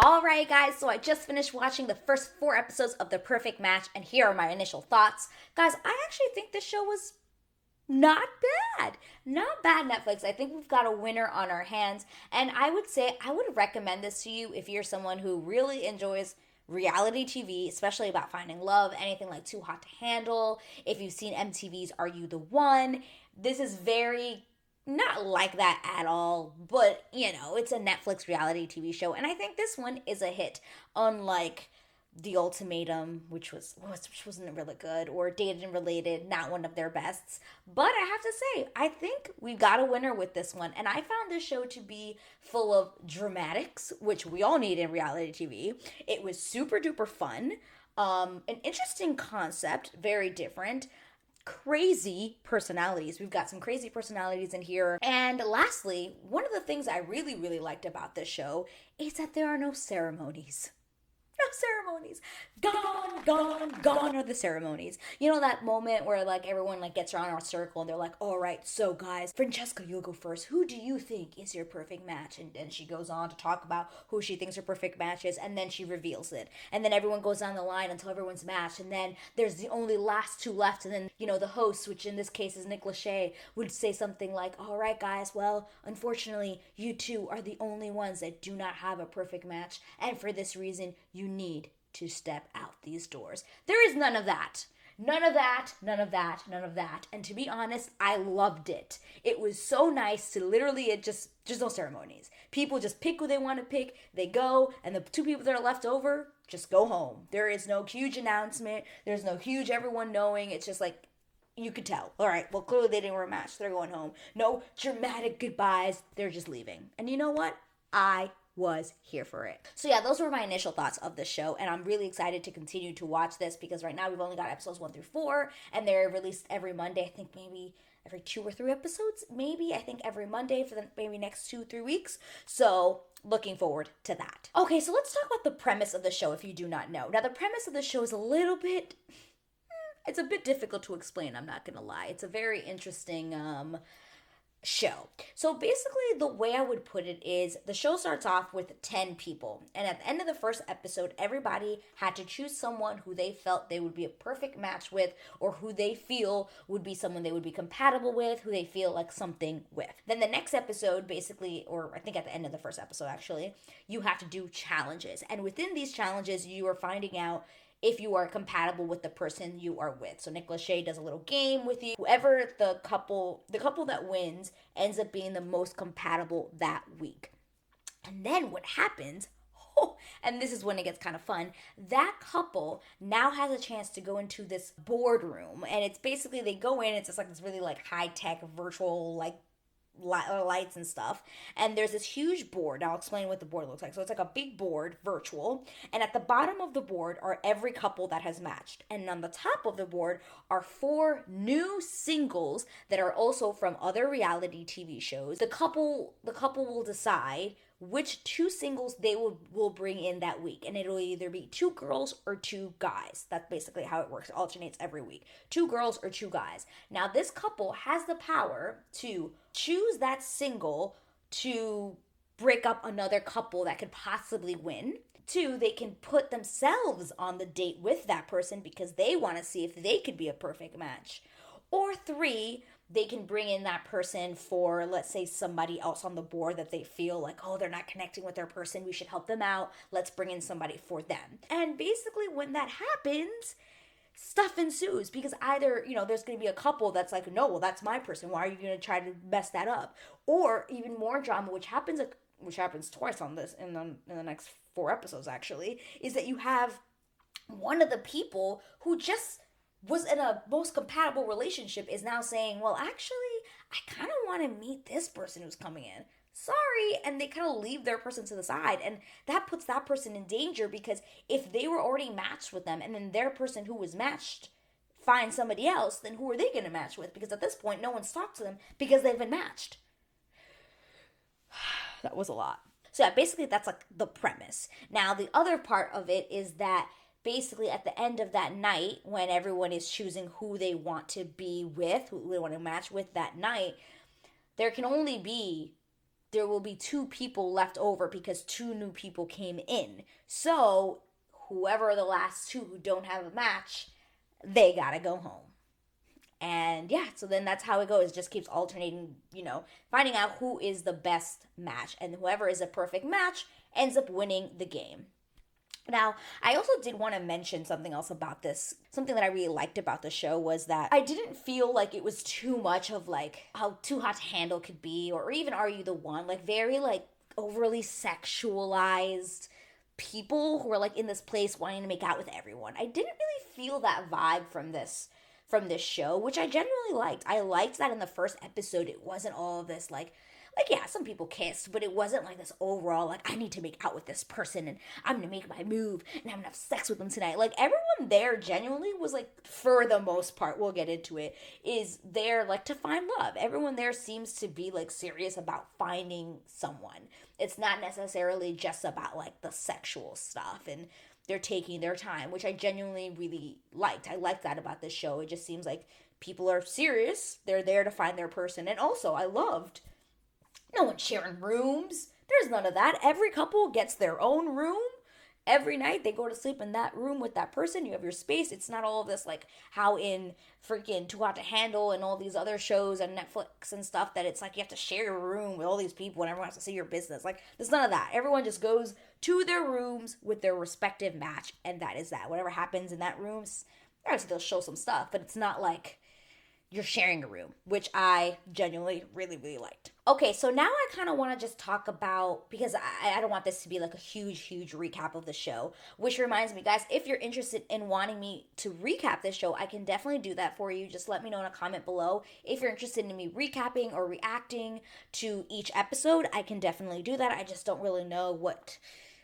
All right, guys, so I just finished watching the first 4 episodes of The Perfect Match, and here are my initial thoughts. Guys, I actually think this show was not bad. Not bad, Netflix. I think we've got a winner on our hands, and I would say I would recommend this to you if you're someone who really enjoys reality TV, especially about finding love, anything like Too Hot to Handle. If you've seen MTV's Are You the One? This is very not like that at all, but it's a Netflix reality TV show, and I think this one is a hit, unlike The Ultimatum, which wasn't really good, or Dated and Related, not one of their bests. But I have to say, I think we got a winner with this one, and I found this show to be full of dramatics, which we all need in reality TV. It was super duper fun, an interesting concept, very different, crazy personalities. We've got some crazy personalities in here. And lastly, one of the things I really, really liked about this show is that there are no ceremonies. No ceremonies. Gone are the ceremonies. You know that moment where everyone gets around our circle and they're like, all right, so guys, Francesca, you'll go first. Who do you think is your perfect match? And she goes on to talk about who she thinks her perfect match is, and then she reveals it. And then everyone goes down the line until everyone's matched, and then there's the only last two left, and then, the host, which in this case is Nick Lachey, would say something like, all right, guys, well, unfortunately, you two are the only ones that do not have a perfect match, and for this reason, you need to step out these doors. There is none of that. None of that. And to be honest, I loved it. It was so nice to literally, it just no ceremonies. People just pick who they want to pick, they go, and the two people that are left over just go home. There is no huge announcement. There's no huge everyone knowing. It's just you could tell. All right, well, clearly they didn't wear a match. They're going home. No dramatic goodbyes. They're just leaving. And you know what? I was here for it. So yeah, those were my initial thoughts of the show, and I'm really excited to continue to watch this because right now we've only got episodes 1 through 4, and they're released every Monday. I think maybe every 2 or 3 episodes. Maybe I think every Monday for the maybe next 2-3 weeks. So looking forward to that. Okay, so let's talk about the premise of the show if you do not know. Now the premise of the show is it's a bit difficult to explain, I'm not gonna lie. It's a very interesting show. So basically the way I would put it is the show starts off with 10 people, and at the end of the first episode everybody had to choose someone who they felt they would be a perfect match with, or who they feel would be someone they would be compatible with, who they feel like something with. Then the next episode basically, or I think at the end of the first episode actually, you have to do challenges, and within these challenges you are finding out if you are compatible with the person you are with. So Nick Lachey does a little game with you. Whoever the couple that wins ends up being the most compatible that week. And then what happens, and this is when it gets kind of fun, that couple now has a chance to go into this boardroom. And it's basically, they go in, it's just this really high-tech virtual lights and stuff, and there's this huge board. Now I'll explain what the board looks like. So it's like a big board, virtual, and at the bottom of the board are every couple that has matched, and on the top of the board are 4 new singles that are also from other reality TV shows. The couple will decide which 2 singles they will bring in that week, and it'll either be 2 girls or 2 guys. That's basically how it works. It alternates every week. 2 girls or 2 guys. Now this couple has the power to choose that single to break up another couple that could possibly win. 2, they can put themselves on the date with that person because they want to see if they could be a perfect match. Or 3, they can bring in that person for, let's say, somebody else on the board that they feel like, oh, they're not connecting with their person, we should help them out, let's bring in somebody for them. And basically when that happens, stuff ensues, because either, there's going to be a couple that's like, no, well, that's my person, why are you going to try to mess that up? Or even more drama, which happens twice on this in the next 4 episodes actually, is that you have one of the people who just was in a most compatible relationship is now saying, well, actually, I kind of want to meet this person who's coming in. Sorry. And they kind of leave their person to the side. And that puts that person in danger, because if they were already matched with them and then their person who was matched finds somebody else, then who are they going to match with? Because at this point, no one's talked to them because they've been matched. That was a lot. So yeah, basically that's the premise. Now, the other part of it is that basically at the end of that night, when everyone is choosing who they want to be with, who they want to match with that night, there can only be there will be 2 people left over because 2 new people came in. So whoever are the last 2 who don't have a match, they gotta go home. And yeah, so then that's how it goes. It just keeps alternating, finding out who is the best match. And whoever is a perfect match ends up winning the game. Now, I also did want to mention something else about this. Something that I really liked about the show was that I didn't feel like it was too much of like how Too Hot to Handle could be, or even Are You the One? Like very like overly sexualized people who are like in this place wanting to make out with everyone. I didn't really feel that vibe from this show, which I genuinely liked. I liked that in the first episode it wasn't all of this like yeah, some people kissed, but it wasn't like this overall like I need to make out with this person and I'm gonna make my move and I'm gonna have sex with them tonight. Like everyone there genuinely was like, for the most part, we'll get into it, is there like to find love. Everyone there seems to be like serious about finding someone. It's not necessarily just about like the sexual stuff, and they're taking their time, which I genuinely really liked. I liked that about this show. It just seems like people are serious. They're there to find their person. And also, I loved no one sharing rooms. There's none of that. Every couple gets their own room. Every night they go to sleep in that room with that person. You have your space. It's not all of this like how in freaking Too Hot to Handle and all these other shows on Netflix and stuff that it's like you have to share your room with all these people and everyone has to see your business. Like there's none of that. Everyone just goes to their rooms with their respective match, and that is that. Whatever happens in that room, obviously they'll show some stuff, but it's not like you're sharing a room, which I genuinely really, really liked. Okay, so now I kind of want to just talk about, because I don't want this to be like a huge, huge recap of the show, which reminds me, guys, if you're interested in wanting me to recap this show, I can definitely do that for you. Just let me know in a comment below. If you're interested in me recapping or reacting to each episode, I can definitely do that. I just don't really know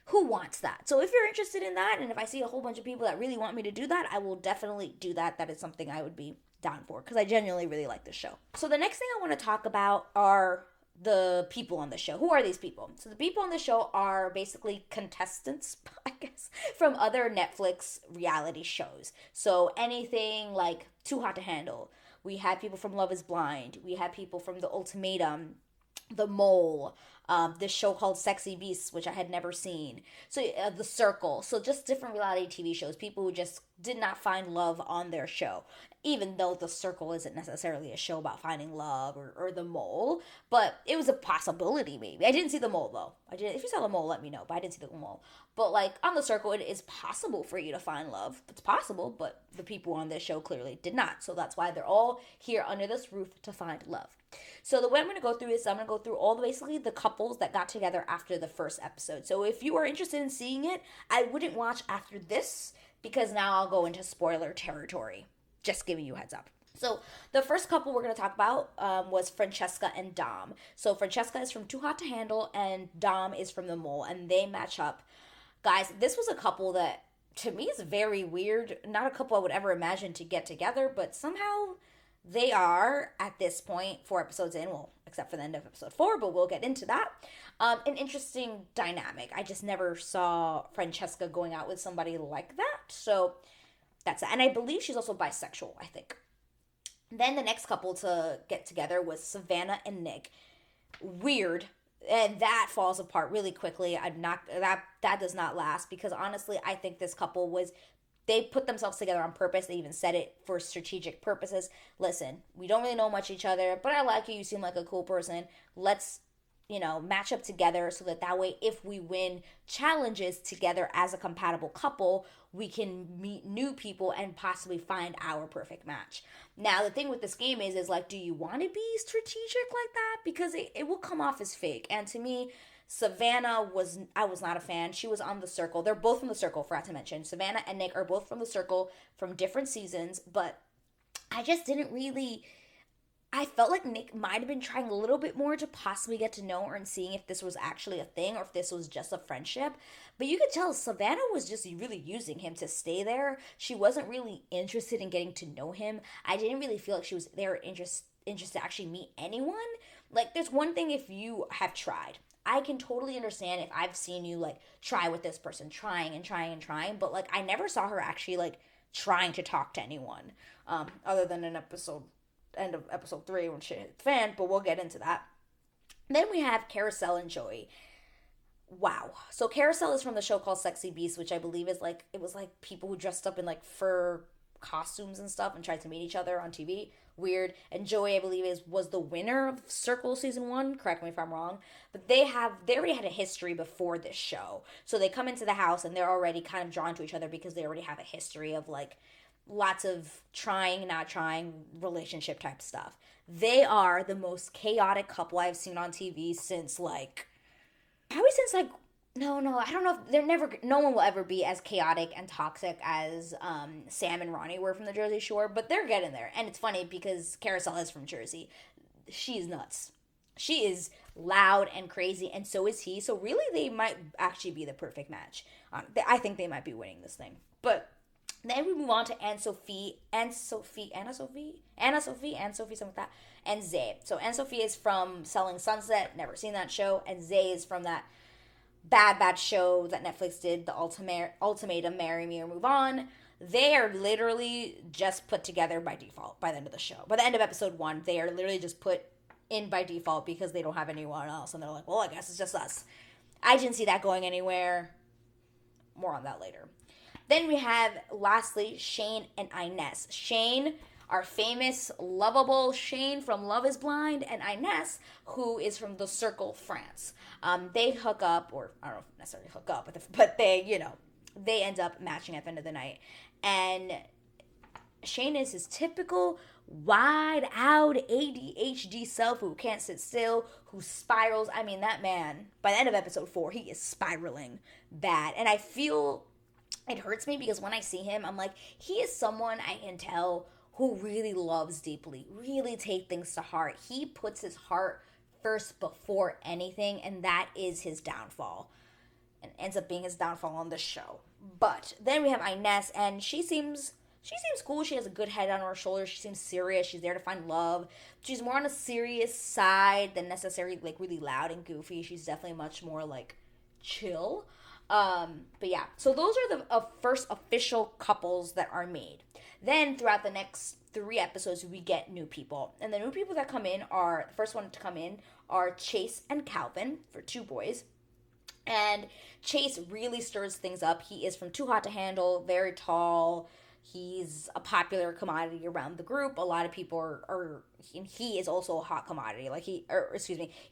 who wants that. So if you're interested in that, and if I see a whole bunch of people that really want me to do that, I will definitely do that. That is something I would be down for, because I genuinely really like this show. So the next thing I want to talk about are the people on the show. Who are these people? So the people on the show are basically contestants, I guess, from other Netflix reality shows. So anything like Too Hot to Handle. We had people from Love is Blind. We had people from The Ultimatum, The Mole, this show called Sexy Beasts, which I had never seen. So The Circle. So just different reality TV shows. People who just did not find love on their show. Even though The Circle isn't necessarily a show about finding love, or The Mole. But it was a possibility, maybe. I didn't see The Mole, though. If you saw The Mole, let me know. But I didn't see The Mole. But like on The Circle, it is possible for you to find love. It's possible, but the people on this show clearly did not. So that's why they're all here under this roof to find love. So the way I'm going to go through is I'm going to go through basically the couples that got together after the first episode. So if you are interested in seeing it, I wouldn't watch after this, because now I'll go into spoiler territory. Just giving you a heads up. So the first couple we're going to talk about was Francesca and Dom. So Francesca is from Too Hot to Handle and Dom is from The Mole, and they match up. Guys, this was a couple that to me is very weird. Not a couple I would ever imagine to get together, but somehow they are at this point, 4 episodes in, well, except for the end of episode 4, but we'll get into that. An interesting dynamic. I just never saw Francesca going out with somebody like that. So that's it. And I believe she's also bisexual, I think. Then the next couple to get together was Savannah and Nick. Weird. And that falls apart really quickly. That does not last, because honestly, I think this couple they put themselves together on purpose. They even said it for strategic purposes. Listen, we don't really know much each other, but I like you. You seem like a cool person. Let's, match up together so that way, if we win challenges together as a compatible couple, we can meet new people and possibly find our perfect match. Now, the thing with this game is like, do you want to be strategic like that? Because it will come off as fake. And to me, Savannah I was not a fan. She was on The Circle. They're both from The Circle, forgot to mention. Savannah and Nick are both from The Circle from different seasons, but I just didn't really... I felt like Nick might have been trying a little bit more to possibly get to know her and seeing if this was actually a thing or if this was just a friendship. But you could tell Savannah was just really using him to stay there. She wasn't really interested in getting to know him. I didn't really feel like she was there interested to actually meet anyone. Like, there's one thing if you have tried. I can totally understand if I've seen you, like, try with this person, trying and trying and trying. But, like, I never saw her actually, like, trying to talk to anyone. Other than an episode... end of episode 3 when she hit the fan, but we'll get into that. Then we have Carousel and Joey. Wow. So Carousel is from the show called Sexy Beast, which I believe is like, it was like people who dressed up in like fur costumes and stuff and tried to meet each other on TV. Weird. And Joey, I believe, was the winner of Circle season 1. Correct me if I'm wrong. But they already had a history before this show. So they come into the house and they're already kind of drawn to each other because they already have a history of like lots of trying, not trying, relationship type stuff. They are the most chaotic couple I've seen on TV since like, probably since like, no, I don't know if no one will ever be as chaotic and toxic as Sam and Ronnie were from the Jersey Shore, but they're getting there. And it's funny because Carousel is from Jersey. She's nuts. She is loud and crazy, and so is he. So really, they might actually be the perfect match. I think they might be winning this thing. But then we move on to Anne-Sophie, something like that, and Zay. So Anne-Sophie is from Selling Sunset, never seen that show, and Zay is from that bad show that Netflix did, the Ultimatum, Marry Me or Move On. They are literally just put together by default by the end of the show. By the end of episode 1, they are literally just put in by default because they don't have anyone else, and they're like, well, I guess it's just us. I didn't see that going anywhere. More on that later. Then we have, lastly, Shane and Inez. Shane, our famous, lovable Shane from Love is Blind, and Inez, who is from The Circle, France. They hook up, or I don't know if necessarily hook up, but they, they end up matching at the end of the night. And Shane is his typical wide-out ADHD self who can't sit still, who spirals. I mean, that man, by the end of episode 4, he is spiraling bad. And I feel it hurts me because when I see him, I'm like, he is someone I can tell who really loves deeply, really take things to heart. He puts his heart first before anything, and that is his downfall. And ends up being his downfall on this show. But then we have Inez, and she seems cool. She has a good head on her shoulders. She seems serious. She's there to find love. She's more on a serious side than necessarily like really loud and goofy. She's definitely much more like chill. But yeah, so those are the first official couples that are made. Then throughout the next 3 episodes, we get new people. And the new people that come in are, the first one to come in are Chase and Calvin, for 2 boys. And Chase really stirs things up. He is from Too Hot to Handle, very tall. He's a popular commodity around the group. A lot of people are he is also a hot commodity. Like he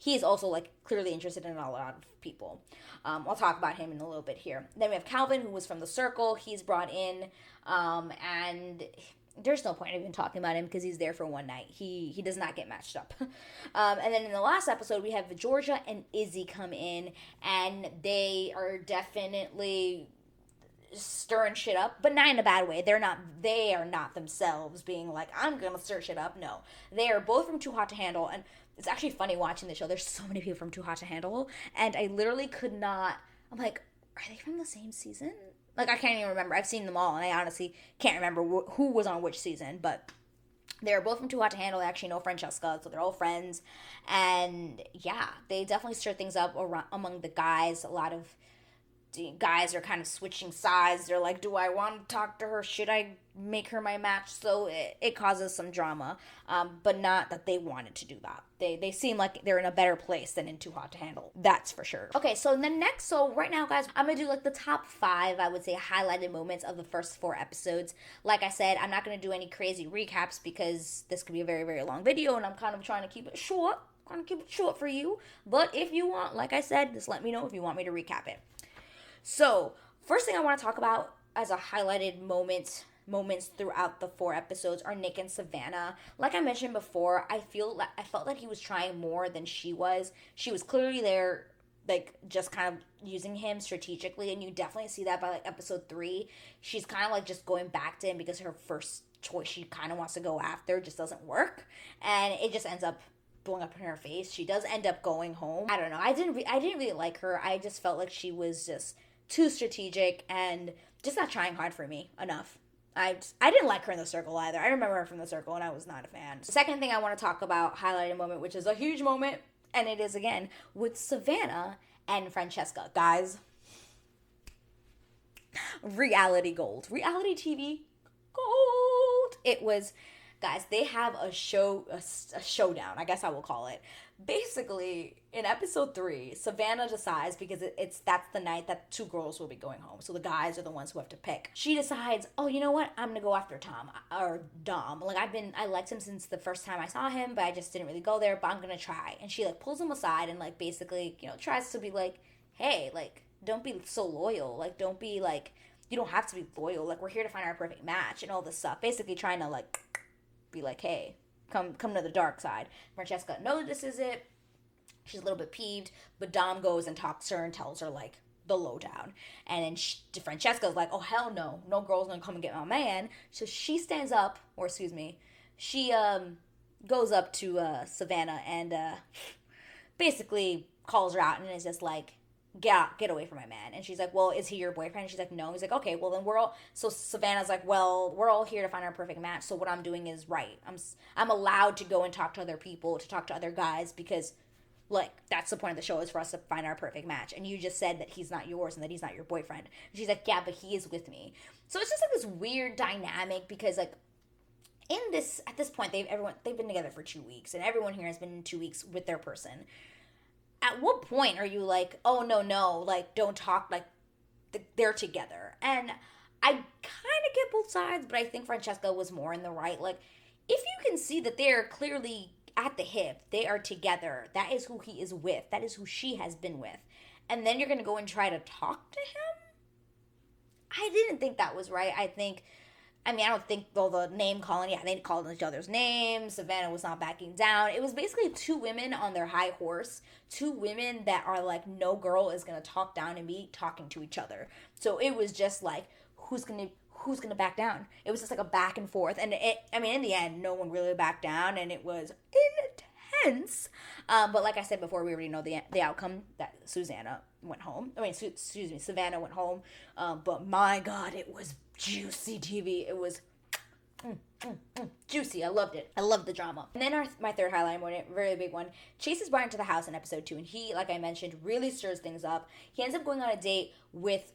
is also like clearly interested in a lot of people. I'll talk about him in a little bit here. Then we have Calvin, who was from The Circle. He's brought in, and there's no point in even talking about him because he's there for one night. He does not get matched up. And then in the last episode, we have Georgia and Izzy come in, and they are definitely stirring shit up, but not in a bad way. They are not themselves being like, I'm gonna stir shit up. No, they are both from Too Hot to Handle, and it's actually funny watching the show. There's so many people from Too Hot to Handle, and I literally could not. I'm like, are they from the same season? Like, I can't even remember. I've seen them all, and I honestly can't remember who was on which season, but they're both from Too Hot to Handle. They actually know Francesca, so they're all friends, and yeah, they definitely stir things up among the guys. A lot of guys are kind of switching sides. They're like, do I want to talk to her? Should I make her my match? So it causes some drama, but not that they wanted to do that. They seem like they're in a better place than in Too Hot to Handle. That's for sure. Okay, so right now, guys, I'm going to do like the top 5, I would say, highlighted moments of the first 4 episodes. Like I said, I'm not going to do any crazy recaps because this could be a very, very long video, and I'm kind of trying to keep it short. For you. But if you want, like I said, just let me know if you want me to recap it. So, first thing I want to talk about as a highlighted moments throughout the 4 episodes are Nick and Savannah. Like I mentioned before, I felt like he was trying more than she was. She was clearly there, like, just kind of using him strategically, and you definitely see that by, like, episode 3. She's kind of, like, just going back to him because her first choice she kind of wants to go after just doesn't work, and it just ends up blowing up in her face. She does end up going home. I don't know. I didn't really like her. I just felt like she was just too strategic and just not trying hard for me enough. I didn't like her in The Circle either. I remember her from The Circle and I was not a fan. The second thing I want to talk about, highlighted moment, which is a huge moment, and it is again with Savannah and Francesca. Guys, reality gold. Reality TV gold. It was Guys, they have a showdown, I guess I will call it. Basically, in episode 3, Savannah decides, because that's the night that 2 girls will be going home, so the guys are the ones who have to pick. She decides, oh, you know what, I'm gonna go after Tom or Dom. Like, I liked him since the first time I saw him, but I just didn't really go there, but I'm gonna try. And she, like, pulls him aside and, like, basically, tries to be like, hey, like, don't be so loyal, like, don't be like, you don't have to be loyal, like, we're here to find our perfect match and all this stuff, basically trying to, like, be like, hey, come to the dark side. Francesca notices it. She's a little bit peeved, but Dom goes and talks to her and tells her, like, the lowdown. And then Francesca's like, oh, hell no. No girl's gonna come and get my man. So she stands up, or excuse me, she goes up to Savannah and basically calls her out and is just like, get away from my man. And she's like, well, is he your boyfriend? And she's like, no. He's like, okay, well then so Savannah's like, well, we're all here to find our perfect match, so what I'm doing is right. I'm allowed to go and talk to other people, to talk to other guys, because, like, that's the point of the show, is for us to find our perfect match. And you just said that he's not yours and that he's not your boyfriend. And she's like, yeah, but he is with me. So it's just like this weird dynamic, because, like, at this point, they've been together for 2 weeks, and everyone here has been 2 weeks with their person. At what point are you like, oh, no, like, don't talk, like, they're together? And I kind of get both sides, but I think Francesca was more in the right. Like, if you can see that they're clearly at the hip, they are together, that is who he is with, that is who she has been with, and then you're going to go and try to talk to him? I didn't think that was right. I don't think, though, the name calling, yeah, they called each other's names. Savannah was not backing down. It was basically 2 women on their high horse. 2 women that are like, no girl is going to talk down and be talking to each other. So it was just like, who's going to back down? It was just like a back and forth. And in the end, no one really backed down, and it was intense. But like I said before, we already know the outcome, that Savannah went home. But my God, it was juicy TV. It was juicy. I loved it. I loved the drama. And then my third highlight, very big one. Chase is brought into the house in episode 2, and he, like I mentioned, really stirs things up. He ends up going on a date with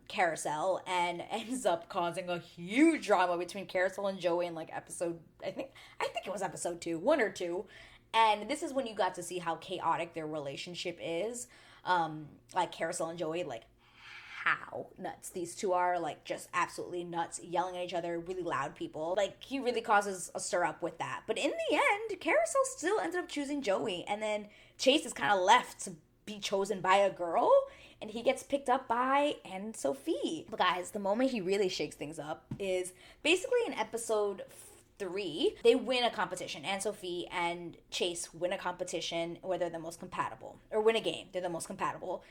Carousel, and ends up causing a huge drama between Carousel and Joey in, like, episode, I think it was episode 2, 1 or 2. And this is when you got to see how chaotic their relationship is. Like, Carousel and Joey, like, how nuts these 2 are, like, just absolutely nuts, yelling at each other, really loud people. Like, he really causes a stir up with that. But in the end, Carousel still ended up choosing Joey, and then Chase is kind of left to be chosen by a girl, and he gets picked up by Anne-Sophie. But guys, the moment he really shakes things up is basically in episode 3, they win a competition. Anne-Sophie and Chase win a competition where they're the most compatible, or win a game, they're the most compatible.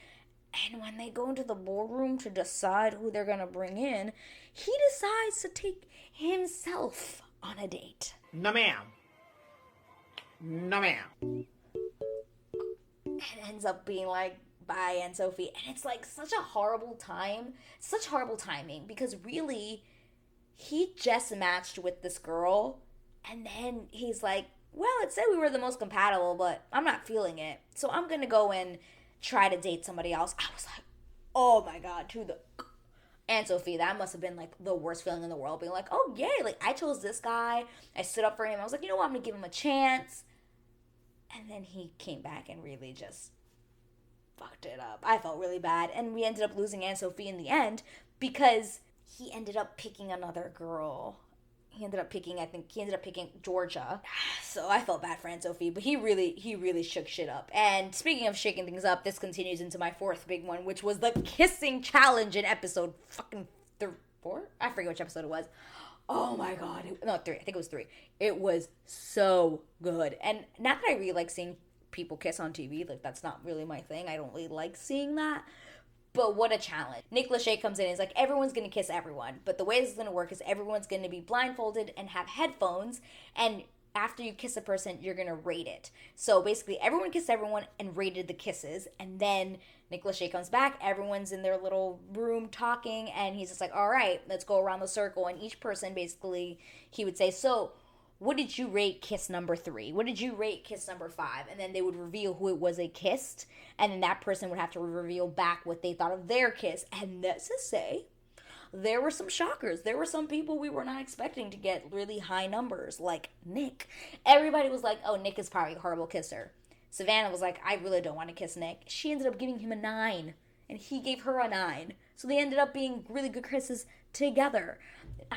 And when they go into the boardroom to decide who they're going to bring in, he decides to take himself on a date. No, ma'am. No, ma'am. And ends up being like, bye, Anne-Sophie. And it's like such horrible timing, because really, he just matched with this girl, and then he's like, well, it said we were the most compatible, but I'm not feeling it, so I'm going to go and try to date somebody else. I was like, oh my God, Anne-Sophie, that must have been like the worst feeling in the world, being like, oh yay, like, I chose this guy, I stood up for him, I was like, you know what, I'm gonna give him a chance. And then he came back and really just fucked it up. I felt really bad, and we ended up losing Anne-Sophie in the end, because he ended up picking another girl. He ended up picking Georgia. So I felt bad for Anne-Sophie, but he really shook shit up. And speaking of shaking things up, this continues into my 4th big one, which was the kissing challenge in episode fucking 4? I forget which episode it was. Oh my God. 3. I think it was 3. It was so good. And not that I really like seeing people kiss on TV. Like, that's not really my thing. I don't really like seeing that. But what a challenge. Nick Lachey comes in and is like, everyone's going to kiss everyone. But the way this is going to work is everyone's going to be blindfolded and have headphones. And after you kiss a person, you're going to rate it. So basically, everyone kissed everyone and rated the kisses. And then Nick Lachey comes back. Everyone's in their little room talking. And he's just like, all right, let's go around the circle. And each person, basically, he would say, so what did you rate kiss number 3? What did you rate kiss number 5? And then they would reveal who it was they kissed. And then that person would have to reveal back what they thought of their kiss. And let's just say, there were some shockers. There were some people we were not expecting to get really high numbers, like Nick. Everybody was like, oh, Nick is probably a horrible kisser. Savannah was like, I really don't want to kiss Nick. She ended up giving him a 9, and he gave her a 9. So they ended up being really good kisses together.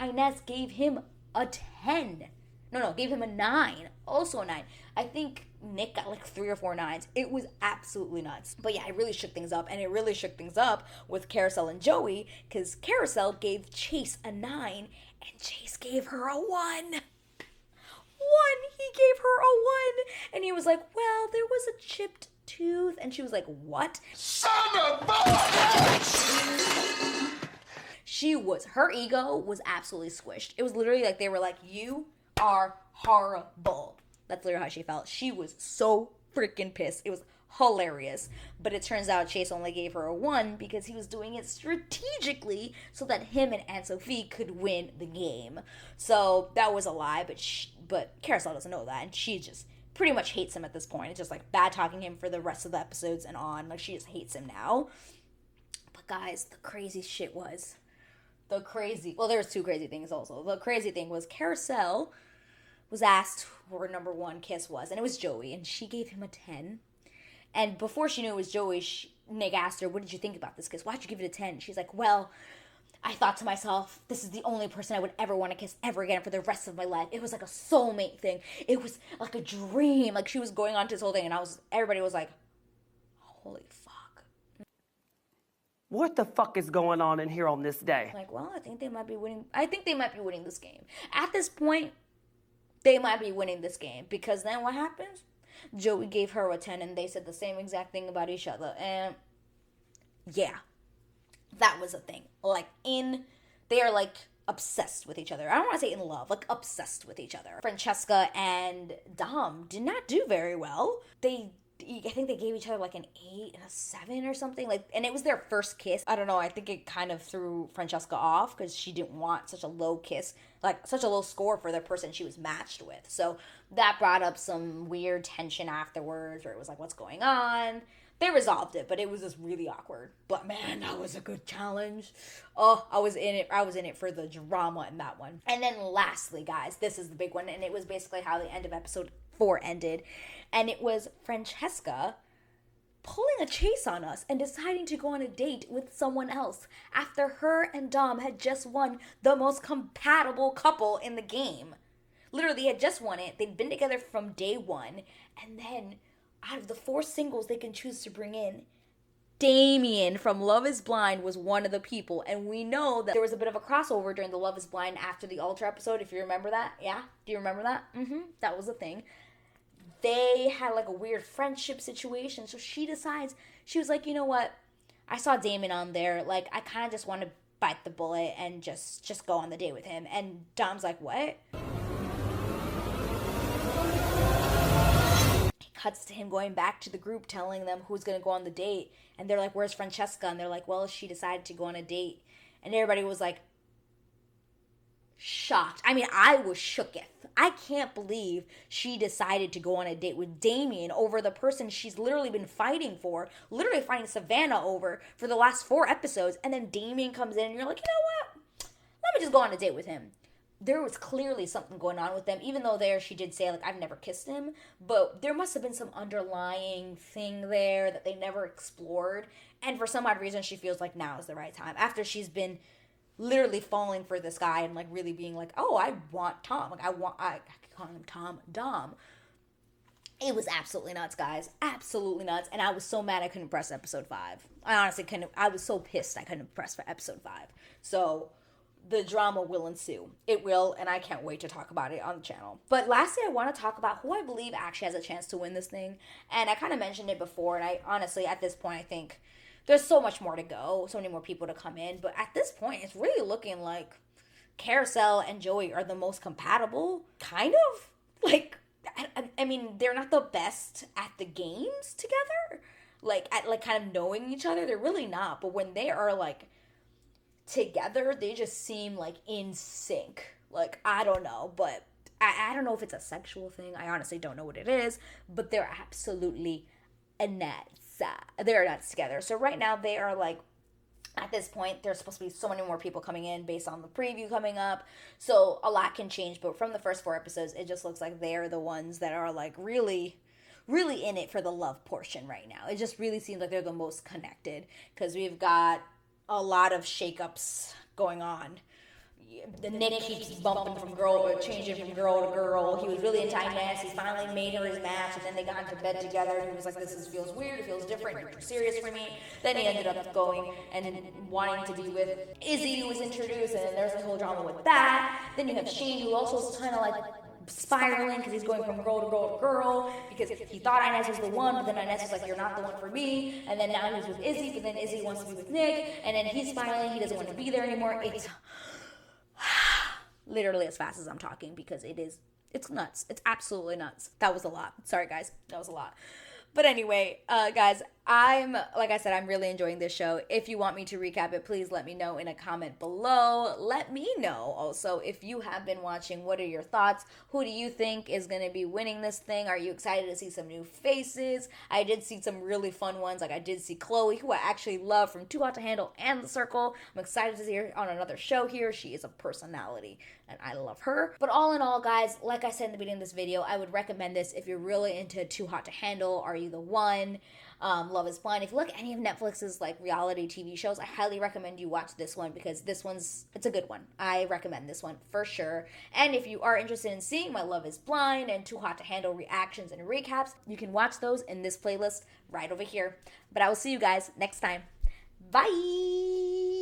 Inez gave him a 10. No, gave him a 9. Also a 9. I think Nick got like 3 or 4 9s. It was absolutely nuts. But yeah, it really shook things up. And it really shook things up with Carousel and Joey, because Carousel gave Chase a 9 and Chase gave her a 1. He gave her a 1. And he was like, well, there was a chipped tooth. And she was like, what? Son of a bitch! Her ego was absolutely squished. It was literally like they were like, you are horrible. That's literally how she felt. She was so freaking pissed. It was hilarious. But it turns out Chase only gave her a 1 because he was doing it strategically so that him and Aunt Sophie could win the game. So that was a lie, but Carousel doesn't know that, and she just pretty much hates him at this point. It's just like bad talking him for the rest of the episodes and on. Like, she just hates him now. But guys, the crazy shit was... well, there's 2 crazy things also. The crazy thing was Carousel was asked where her number 1 kiss was, and it was Joey, and she gave him a 10. And before she knew it was Joey, Nick asked her, what did you think about this kiss? Why'd you give it a 10? She's like, well, I thought to myself, this is the only person I would ever want to kiss ever again for the rest of my life. It was like a soulmate thing. It was like a dream. Like, she was going on to this whole thing, and everybody was like, holy fuck. What the fuck is going on in here on this day? Like, well, I think they might be winning this game. At this point, they might be winning this game, because then what happens? Joey gave her a 10, and they said the same exact thing about each other. And yeah, that was a thing. Like, they are like obsessed with each other. I don't want to say in love, like obsessed with each other. Francesca and Dom did not do very well. I think they gave each other like an 8 and a 7 or something. Like, and it was their first kiss. I don't know. I think it kind of threw Francesca off because she didn't want such a low kiss, like such a low score for the person she was matched with. So that brought up some weird tension afterwards, where it was like, what's going on? They resolved it, but it was just really awkward. But man, that was a good challenge. Oh, I was in it for the drama in that one. And then lastly, guys, this is the big one, and it was basically how the end of episode 4 ended. And it was Francesca pulling a Chase on us and deciding to go on a date with someone else after her and Dom had just won the most compatible couple in the game. Literally, they had just won it. They'd been together from day 1. And then, out of the 4 singles they can choose to bring in, Damien from Love is Blind was one of the people. And we know that there was a bit of a crossover during the Love is Blind after the Ultra episode, if you remember that. Yeah? Do you remember that? That was a thing. They had like a weird friendship situation. So she decides, she was like, you know what? I saw Damon on there. Like, I kind of just want to bite the bullet and just go on the date with him. And Dom's like, what? It cuts to him going back to the group, telling them who's going to go on the date. And they're like, where's Francesca? And they're like, well, she decided to go on a date. And everybody was like, shocked. I mean, I was shooketh. I can't believe she decided to go on a date with Damien over the person she's literally been fighting for, literally fighting Savannah over for the last 4 episodes, and then Damien comes in and you're like, you know what? Let me just go on a date with him. There was clearly something going on with them, even though she did say, like, I've never kissed him, but there must have been some underlying thing there that they never explored, and for some odd reason, she feels like now is the right time, after she's been literally falling for this guy and like really being like, oh, I want Tom. Like, I could call him Tom, Dom. It was absolutely nuts, guys. Absolutely nuts. And I was so mad I couldn't press episode 5. I honestly couldn't. I was so pissed I couldn't press for episode 5. So the drama will ensue. It will, and I can't wait to talk about it on the channel. But lastly, I want to talk about who I believe actually has a chance to win this thing. And I kind of mentioned it before, and I honestly, at this point, I think there's so much more to go, so many more people to come in. But at this point, it's really looking like Carousel and Joey are the most compatible. Kind of. Like, I mean, they're not the best at the games together. Like, at like kind of knowing each other. They're really not. But when they are like together, they just seem like in sync. Like, I don't know. But I don't know if it's a sexual thing. I honestly don't know what it is. But they're absolutely a net. They're nuts together. So right now they are like At this point, there's supposed to be so many more people coming in based on the preview coming up. So a lot can change. But from the first 4 episodes, it just looks like they're the ones that are like really, really in it for the love portion right now. It just really seems like they're the most connected because we've got a lot of shakeups going on. The Nick keeps bumping from changing from girl to girl. He was really into Inez. He finally made her his match, and then they got into bed together. And he was like, "This feels weird. It feels different. You're too serious for me." Then he ended up going and wanting to be with Izzy, who was introduced, and there's a whole drama with that. Then you have Shane, who also is kind of like spiraling because he's going from girl to girl to girl because he thought Inez was the one, but then Inez was like, "You're not the one for me." And then now he's with Izzy, but then Izzy wants to be with Nick, and then he's spiraling. He doesn't want to be there anymore. It's literally as fast as I'm talking because it's nuts. It's absolutely nuts. That was a lot. Sorry, guys. That was a lot. But anyway, guys, like I said, I'm really enjoying this show. If you want me to recap it, please let me know in a comment below. Let me know also if you have been watching. What are your thoughts? Who do you think is going to be winning this thing? Are you excited to see some new faces? I did see some really fun ones. Like I did see Chloe, who I actually love from Too Hot to Handle and The Circle. I'm excited to see her on another show here. She is a personality and I love her. But all in all, guys, like I said in the beginning of this video, I would recommend this if you're really into Too Hot to Handle. Are You the One? Love is Blind. If you look at any of Netflix's like reality TV shows, I highly recommend you watch this one because it's a good one. I recommend this one for sure. And if you are interested in seeing my Love is Blind and Too Hot to Handle reactions and recaps, you can watch those in this playlist right over here. But I will see you guys next time. Bye!